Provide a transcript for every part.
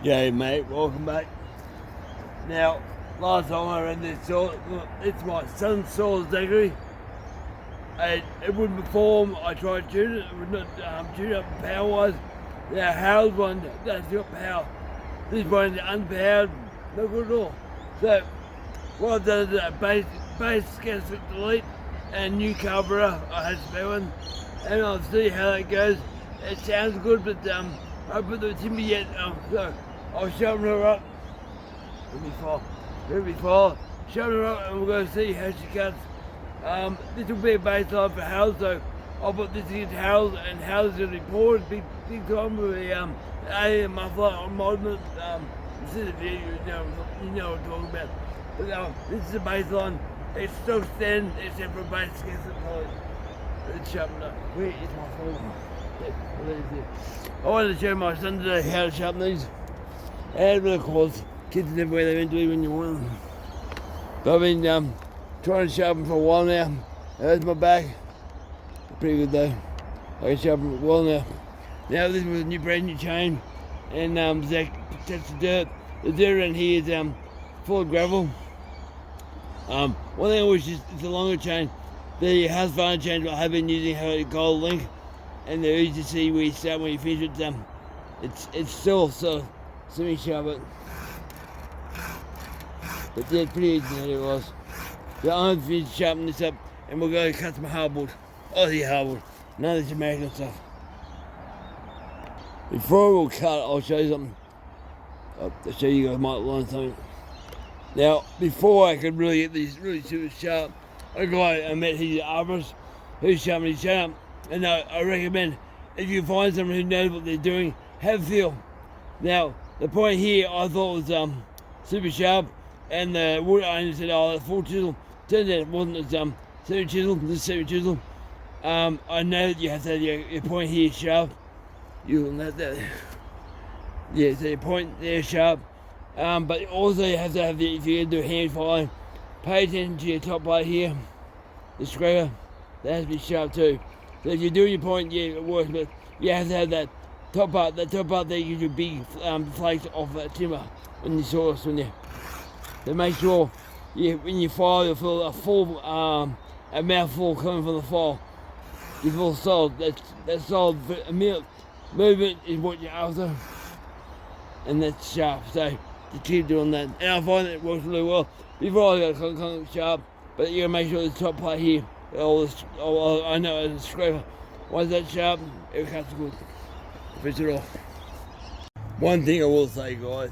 G'day mate, welcome back. Now, last time I ran this saw, it's my son's saw degree. And it wouldn't perform. I tried to tune it, it would not tune up power wise. Now Harold's one, that's got power. This one's unpowered, no good at all. So, what I've done is a base gasket delete and new carburetor. I had spare one. And I'll see how that goes. It sounds good, but I put the timber yet, so I'll sharpen her up. Let me fall. Sharpen her up and we'll go see how she cuts. This will be a baseline for Harold, so I'll put this against Harold, and Harold's going to be poured big time with the A muffler on modern. This is a video, you know what I'm talking about. But this is a baseline. It's still standing except for a base gasket polish. It's sharpened up. Where is my phone? I wanted to show my son today how to sharpen these. And of course, kids never where they're meant to be when you want them. But I've been trying to sharpen for a while now. There's my back. Pretty good though. I can sharpen it well now. Now this was a brand new chain, and Zach touched the dirt. The dirt around here is full of gravel. One thing I wish is it's a longer chain. The house farmer chains I have been using have a gold link, and they're easy to see where you start when you finish it. It's still so semi-sharp, but yeah, it's pretty easy than it was. So I'm going to finish sharpening this up, and we'll go cut some hardwood. Aussie hardwood, none of this American stuff. Before we'll cut, I'll show you something. I'll show you guys might learn something. Now, before I could really get these really super sharp, a guy I met, he's an arborist, who's sharpening his chain up. And I recommend, if you find someone who knows what they're doing, have a feel. Now, the point here I thought was super sharp, and the wood owner said, oh, that's full chisel. Turns out it wasn't, it's semi-chisel, this semi-chisel. I know that you have to have your point here sharp. You'll know that. Yeah, so your point there sharp. But also you have to have if you're going to do hand filing, pay attention to your top plate here, the scraper, that has to be sharp too. So if you're doing your point, yeah, it works, but you have to have that top part there gives you big flakes off that timber when you saw us, when you. So make sure when you file, you'll feel a full, a mouthful coming from the file. You feel solid, that's solid, movement is what you're after, and that's sharp, so just keep doing that. And I find that it works really well. Before I got kind of sharp, but you gotta make sure the top plate here, I know it's a scraper. Once that's sharp, it cuts good. Finish it off. One thing I will say, guys,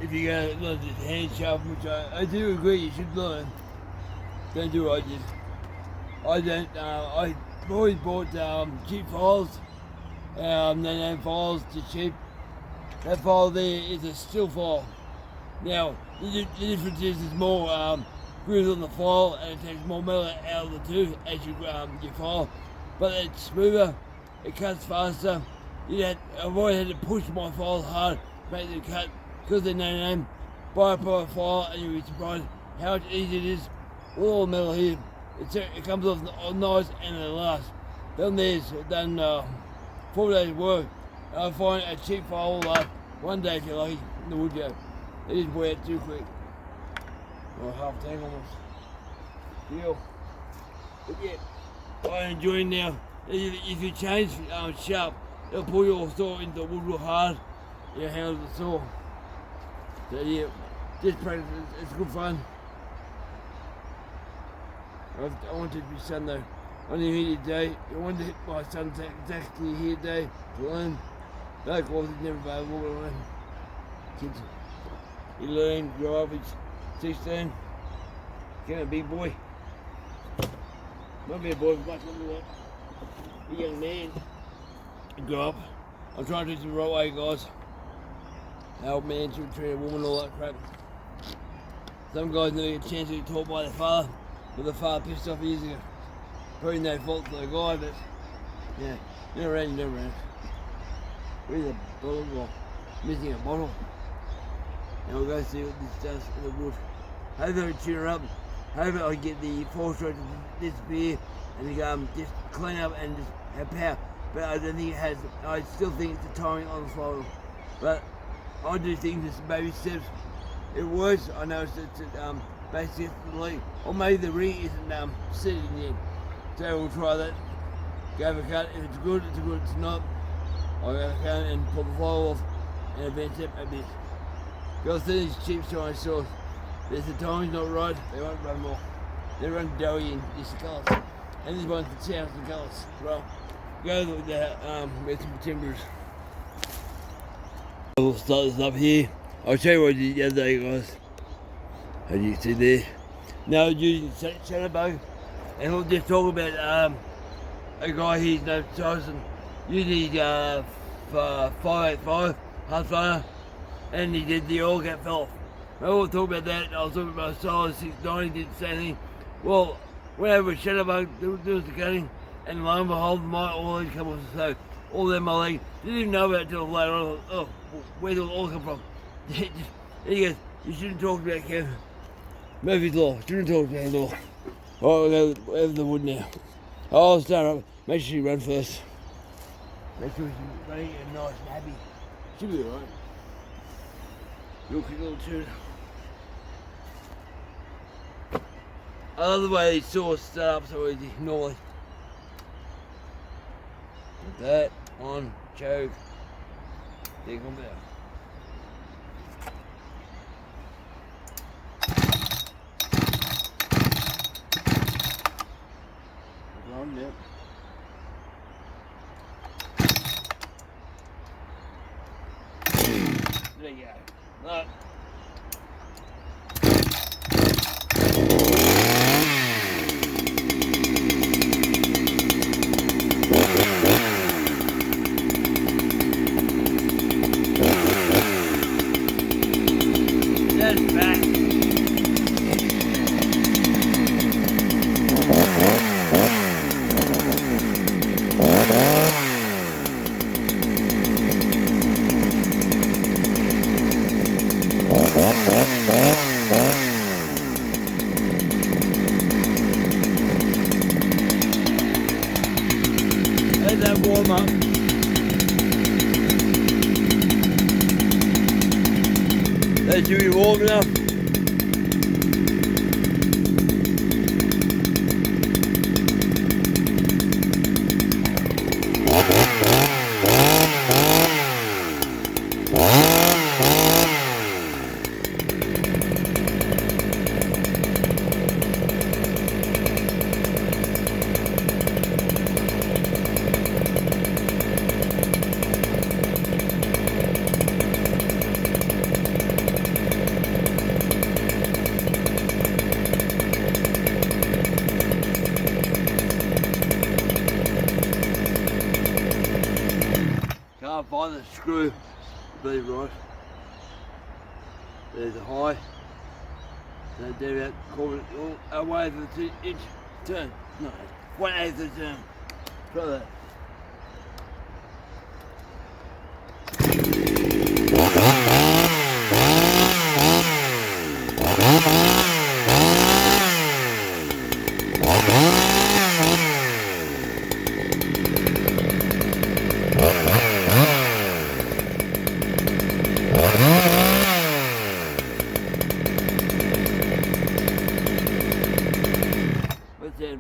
if you're going to learn this hand sharpen, which I do agree you should learn, don't do what I did. I've always bought cheap files. They files to cheap. That file there is a steel file. Now, the difference is there's more grooves on the file, and it takes more metal out of the tooth as you file. But it's smoother, it cuts faster. I've always had to push my files hard to make them cut, because they're no-name. Buy a proper file and you'll be surprised how much easier it is. With all the metal here, it comes off nice and it lasts. Done this, done 4 days work. I find a cheap file will last 1 day if you're lucky in the wood go. They just wear it too quick. Or half tank almost. Deal. But yeah, I'm enjoying now. If you change sharp, it'll pull your saw into the wood real hard. Your handle the saw. So yeah, just practice. It's good fun. I wanted to be son though. I didn't hear today. I wanted to hit my son exactly here today to learn. No, of course, he's never available to learn. Kids, you learn, grow up, he's 16. Became a big boy. Not be a boy, but much older than that. A young man. Grow up. I'm trying to do it the right way, guys. An old man should treat a woman, all that crap. Some guys never get a chance to be taught by their father, but the father pissed off years ago. Probably no fault to the guy, but yeah, never ran, never ran. Where's a bottle? Well, missing a bottle. And we'll go see what this does in the wood. Hopefully I tune her up. Hopefully I get the fall stroke to disappear and just clean up and just have power. But I don't think it has. I still think it's the timing on the floor. But I do things as baby steps. It works. I know it's basically, or maybe the ring isn't sitting yet. So we'll try that. Go for a cut. If it's good, it's good. If it's not, I'll go for a cut and pull the flow off and advance it a bit. Got these cheap Chinese sauce. If the timing's not right, they won't run more. They run doughy and just the colours. And this one's the sounds and colours. Well, go with with some timbers. We'll start this up here. I'll show you what I did the other day, guys. As you see there. Now using shadow bug, and we'll just talk about a guy here's no Tyson. Using his 585 half fire, and he did the oil cap fell off. Well, we'll talk about that. I was talking about size 690, did the same thing. Well, whenever a shadow bug do the cutting, and lo and behold, my oil come off. So all them my leg didn't even know about it till later on. Oh, where did the oil come from? He goes, you shouldn't talk about Kevin. Murphy's Law, shouldn't talk about his law. Alright, we'll go over the wood now. I'll start up. Make sure you run first. Make sure she's running and nice and happy. Should be alright. Real quick little tune. I love the way these saws start up so easy, normally. Put that on, choke. There you go, there. Yep. There you go. Look. That's back. Let that warm up. That should be warm enough. Can't find the screw, be right. There's a high. So do that, call it away for the 2-inch turn. No, 1/8 of the turn. Try that.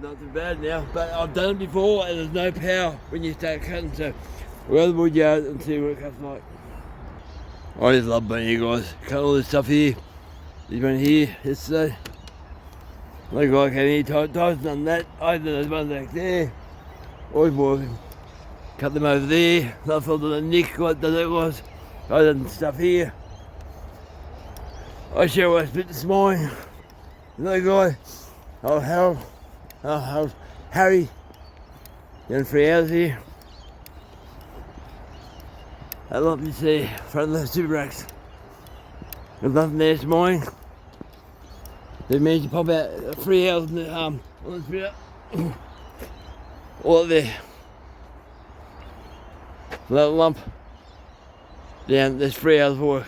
Not too bad now, but I've done it before and there's no power when you start cutting, so we'll go to the wood yard and see what it comes like. I just love being here, guys. Cut all this stuff here. This one here yesterday. Like I came here, Tyson done that. I did those ones back there. Always working. Cut them over there. I felt the nick what that was. I done stuff here. I show what I split this morning. Another guy, Harold. Harry, down 3 hours here. I love to see front of the super racks. There's nothing there this morning. They managed to pop out 3 hours on the split up. All up there. Little lump. Down, there's 3 hours of work.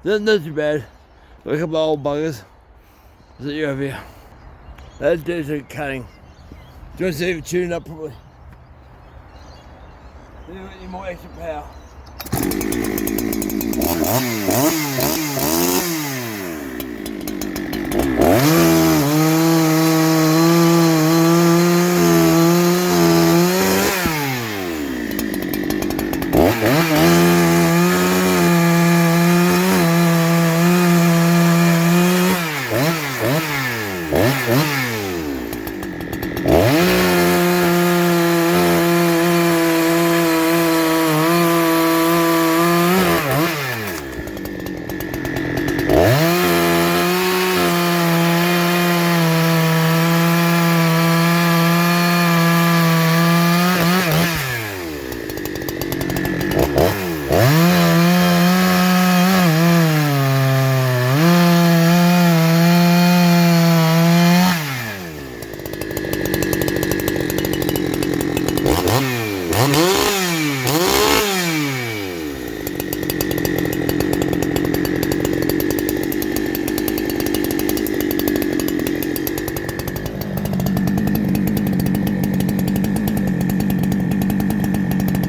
Not too bad. Got a couple of old buggers. I'll see you over here. Let's do some cutting. Just see if it's tuned up properly. Then we need more extra power.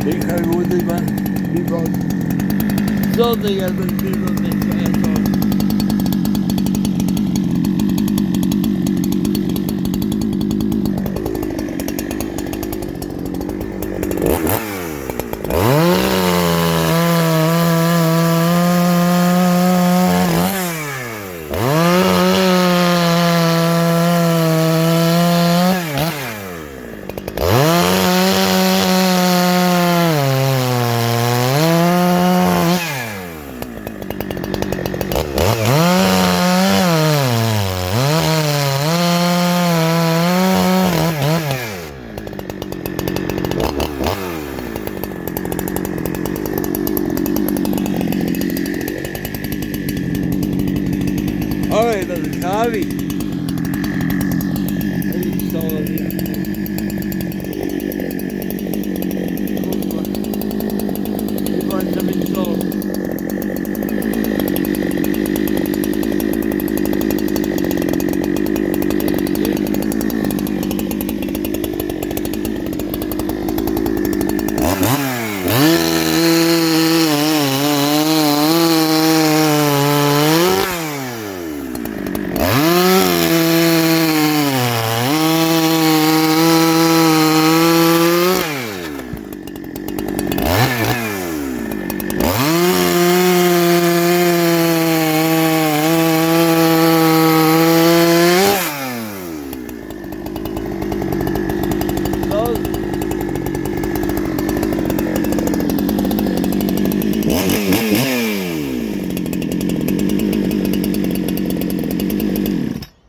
Big heavy wood, these man. Big rods. Something has been built on this outside. Alright, that's a carvy. I need to stall it here. This one's a bit slow.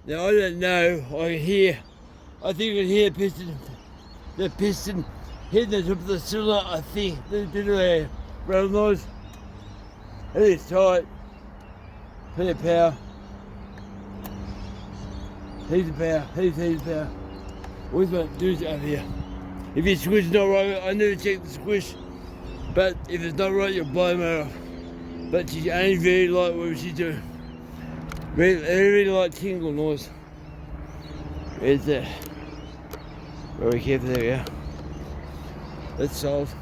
Now I don't know, I think I can hear the piston hitting the top of the cylinder, I think. There's a bit of a rattle noise. It is tight. Plenty of power. Here's the power, here's the power. Always want to do is out here. If your squish is not right, I never check the squish, but if it's not right, you'll blow them off. But she's only very light what she's doing. Very light tingle noise. Where's that? Very careful, there we go. That's solved.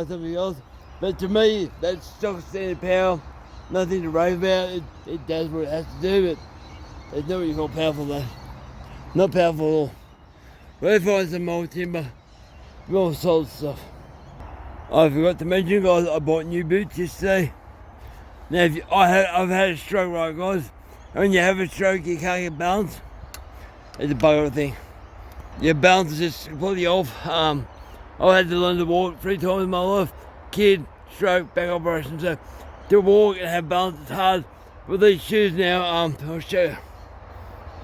find something else. But to me, that's stock standard power. Nothing to rave about. It does what it has to do, but it's not what you call powerful though. Not powerful at all. We'll find some more timber, more solid stuff. I forgot to mention, guys, I bought new boots yesterday. Now, I've had a stroke, right, guys? And when you have a stroke, you can't get balance. It's a bugger thing. Your balance is just completely off. I've had to learn to walk 3 times in my life. Kid, stroke, back operation. So to walk and have balance is hard. With these shoes now, I'll show you.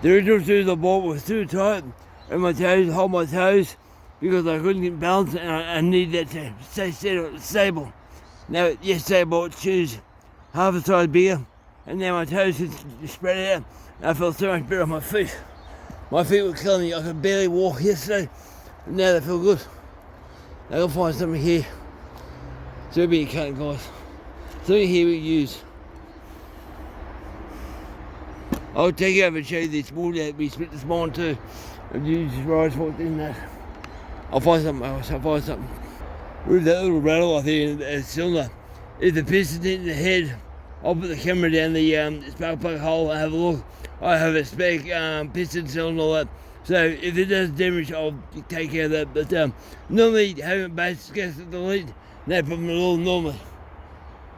The original shoes I bought were too tight, and my toes, hold my toes, because I couldn't get balance, and I needed that to stay stable. Now, yesterday I bought shoes half a size bigger, and now my toes can spread out, and I felt so much better on my feet. My feet were killing me. I could barely walk yesterday, and now they feel good. Now I'll find something here. So it'll be a cutting, guys. Something here we use. I'll take you over and show you this wool that we split this morning too. I've used rice walked in that. I'll find something else, With that little rattle I think in the cylinder, if the piston's in the head, I'll put the camera down the spark plug hole and have a look. I have a spec piston cylinder and all that. So if it does damage, I'll take care of that. But normally having a base gasket delete, no problem at all normally.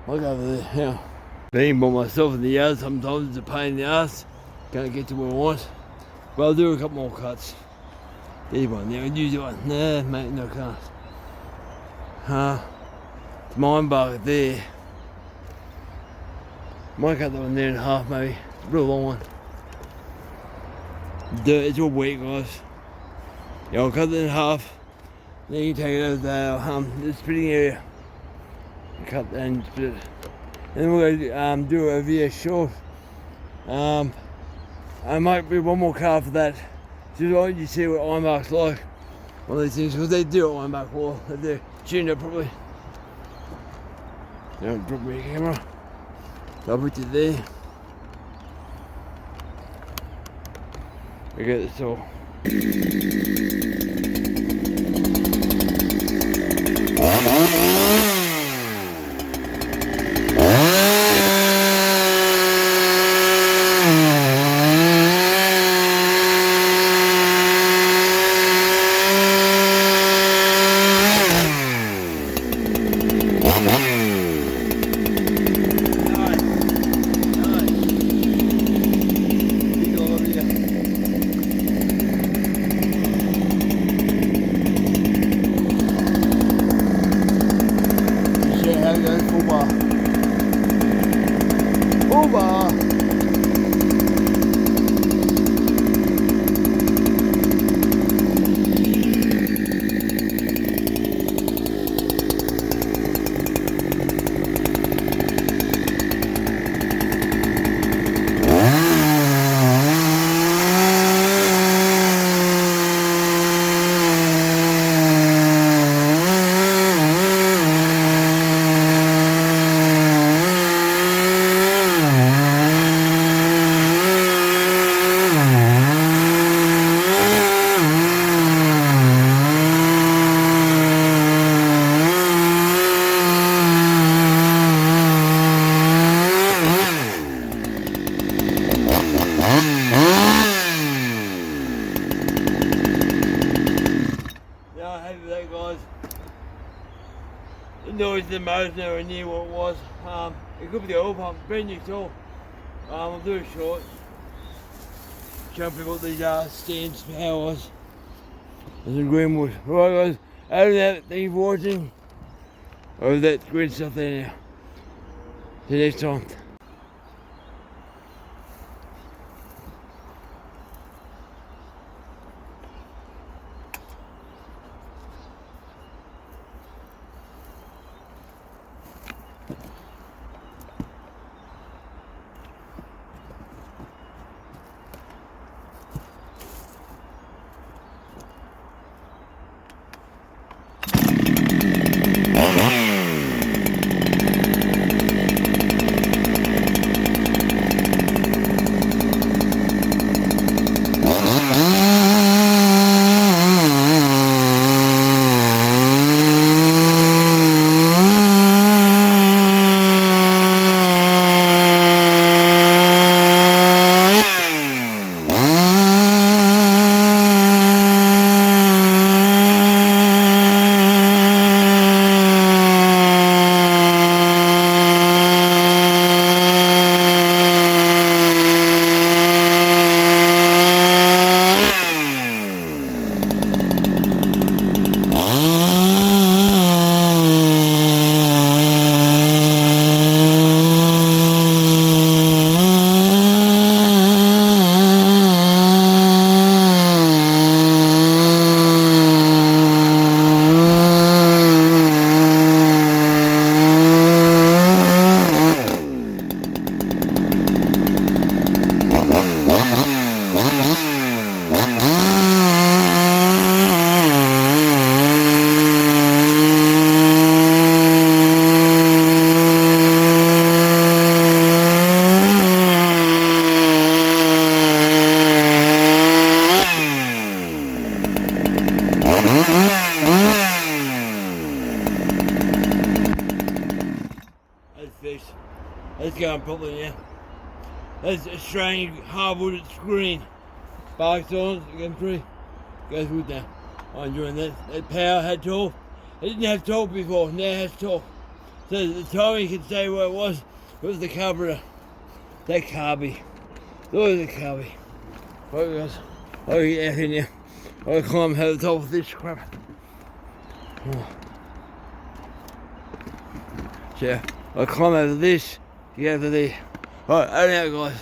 I'll go over there now. Being by myself in the yard, sometimes it's a pain in the ass. Can't get to where I want. But I'll do a couple more cuts. There's one there, I'll use one. Nah, mate, no can't. It's mine bark there. Might cut that one there in half maybe. Real long one. Dirt, it's all wet, guys. Yeah, I'll cut that in half. Then you can take it over to the splitting area. Cut that and split it. And then we'll go do a video short. I might do one more car for that. Just want you to see what iron bark's like. One of these things, because they do iron bark well. They're tuned up properly. Don't drop me the camera. So I'll put it there. I get this all. The motor's nowhere near what it was. It could be the oil pump, brand new tool. I'll do it short. Show people what these stands for how it was. There's some greenwood. Right guys, over that, thank you for watching. Over that green stuff there now. See you next time. piece. That's going properly now. That's Australian hardwood, it's green. Bark's on it, again pretty. Goes good now. I'm enjoying that. That power had torque. It didn't have torque before, now it has torque. So the timing can stay where it was the carburetor. That carby. Look at the carby. Right guys, I'll get out here now. I'll climb over the top of this crap. Oh. So I'll climb over this to get over there. Right, over and out guys.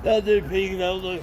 That'll do, pig, that'll do.